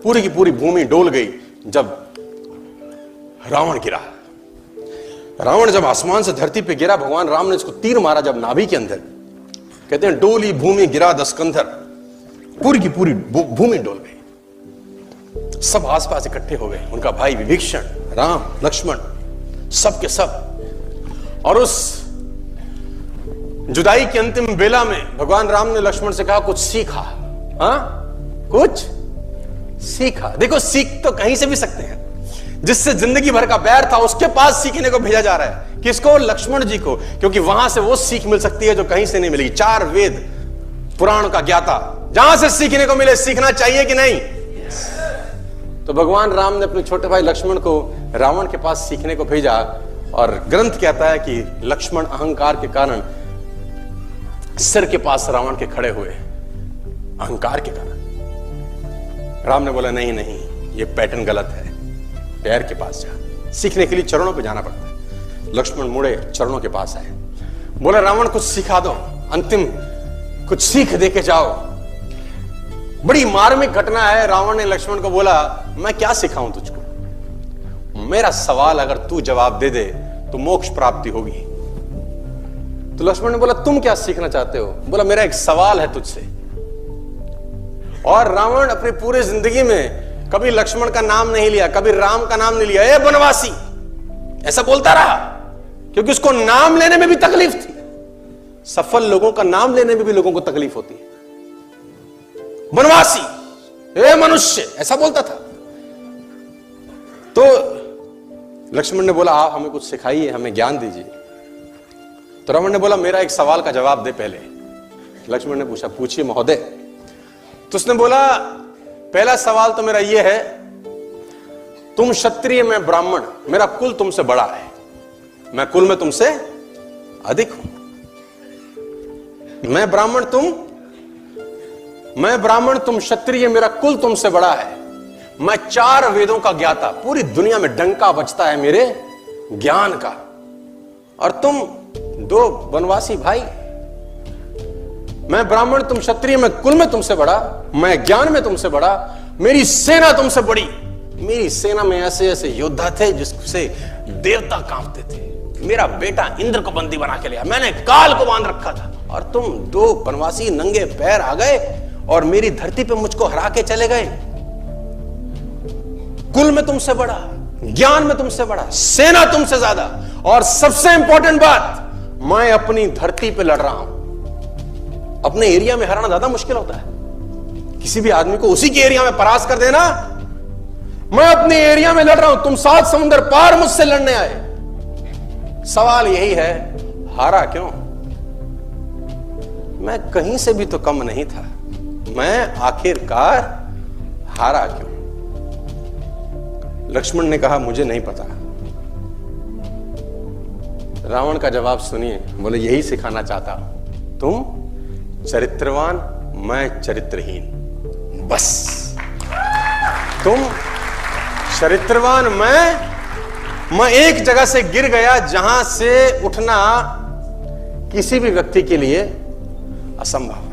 पूरी की पूरी भूमि डोल गई जब रावण गिरा। रावण जब आसमान से धरती पे गिरा, भगवान राम ने इसको तीर मारा जब नाभि के अंदर, कहते हैं डोली भूमि गिरा दस्कंधर, पूरी की पूरी भूमि डोल गई। सब आसपास इकट्ठे हो गए, उनका भाई विभीषण, राम, लक्ष्मण, सब के सब। और उस जुदाई की अंतिम बेला में भगवान राम ने लक्ष्मण से कहा कुछ सीखा। हाँ, कुछ सीखा। देखो, सीख तो कहीं से भी सकते हैं। जिससे जिंदगी भर का बैर था उसके पास सीखने को भेजा जा रहा है। किसको? लक्ष्मण जी को, क्योंकि वहां से वो सीख मिल सकती है जो कहीं से नहीं मिलेगी। 4 वेद पुराण का ज्ञाता, जहां से सीखने को मिले, सीखना चाहिए कि नहीं? तो भगवान राम ने अपने छोटे भाई लक्ष्मण को रावण के पास सीखने को भेजा। और ग्रंथ कहता है कि लक्ष्मण अहंकार के कारण सिर के पास रावण के खड़े हुए, अहंकार के कारण। राम ने बोला नहीं नहीं, ये पैटर्न गलत है, पैर के पास जा। सीखने के लिए चरणों पे जाना पड़ता है। लक्ष्मण मुड़े, चरणों के पास आए, बोला रावण कुछ सिखा दो, अंतिम कुछ सीख दे के जाओ। बड़ी मार्मिक घटना है। रावण ने लक्ष्मण को बोला मैं क्या सिखाऊं तुझको, मेरा सवाल अगर तू जवाब दे दे तो मोक्ष प्राप्ति होगी। तो लक्ष्मण ने बोला तुम क्या सीखना चाहते हो? बोला मेरा एक सवाल है तुझसे। और रावण अपनी पूरी जिंदगी में कभी लक्ष्मण का नाम नहीं लिया, कभी राम का नाम नहीं लिया। ए बनवासी, ऐसा बोलता रहा, क्योंकि उसको नाम लेने में भी तकलीफ थी। सफल लोगों का नाम लेने में भी लोगों को तकलीफ होती है। बनवासी, ए मनुष्य, ऐसा बोलता था। तो लक्ष्मण ने बोला आप हमें कुछ सिखाइए, हमें ज्ञान दीजिए। तो रावण ने बोला मेरा एक सवाल का जवाब दे पहले। लक्ष्मण ने पूछा पूछिए महोदय। तो उसने बोला पहला सवाल तो मेरा यह है, तुम क्षत्रिय, मैं ब्राह्मण, मेरा कुल तुमसे बड़ा है, मैं कुल में तुमसे अधिक हूं। मैं ब्राह्मण तुम क्षत्रिय, मेरा कुल तुमसे बड़ा है। मैं 4 वेदों का ज्ञाता, पूरी दुनिया में डंका बजता है मेरे ज्ञान का। और तुम 2 वनवासी भाई, मैं ब्राह्मण, तुम क्षत्रिय, मैं कुल में तुमसे बड़ा, मैं ज्ञान में तुमसे बड़ा, मेरी सेना तुमसे बड़ी। मेरी सेना में ऐसे ऐसे योद्धा थे जिससे देवता कांपते थे। मेरा बेटा इंद्र को बंदी बना के लिया, मैंने काल को बांध रखा था। और तुम 2 वनवासी नंगे पैर आ गए और मेरी धरती पे मुझको हरा के चले गए। कुल में तुमसे बड़ा, ज्ञान में तुमसे बड़ा, सेना तुमसे ज्यादा, और सबसे इंपॉर्टेंट बात, मैं अपनी धरती पे लड़ रहा हूं। अपने एरिया में हराना ज्यादा मुश्किल होता है। किसी भी आदमी को उसी के एरिया में परास्त कर देना। मैं अपने एरिया में लड़ रहा हूं, तुम 7 समुद्र पार मुझसे लड़ने आए। सवाल यही है, हारा क्यों? मैं कहीं से भी तो कम नहीं था, मैं आखिरकार हारा क्यों? लक्ष्मण ने कहा मुझे नहीं पता। रावण का जवाब सुनिए, बोले यही सिखाना चाहता हूं, तुम चरित्रवान, मैं चरित्रहीन। बस तुम चरित्रवान, मैं एक जगह से गिर गया जहां से उठना किसी भी व्यक्ति के लिए असंभव।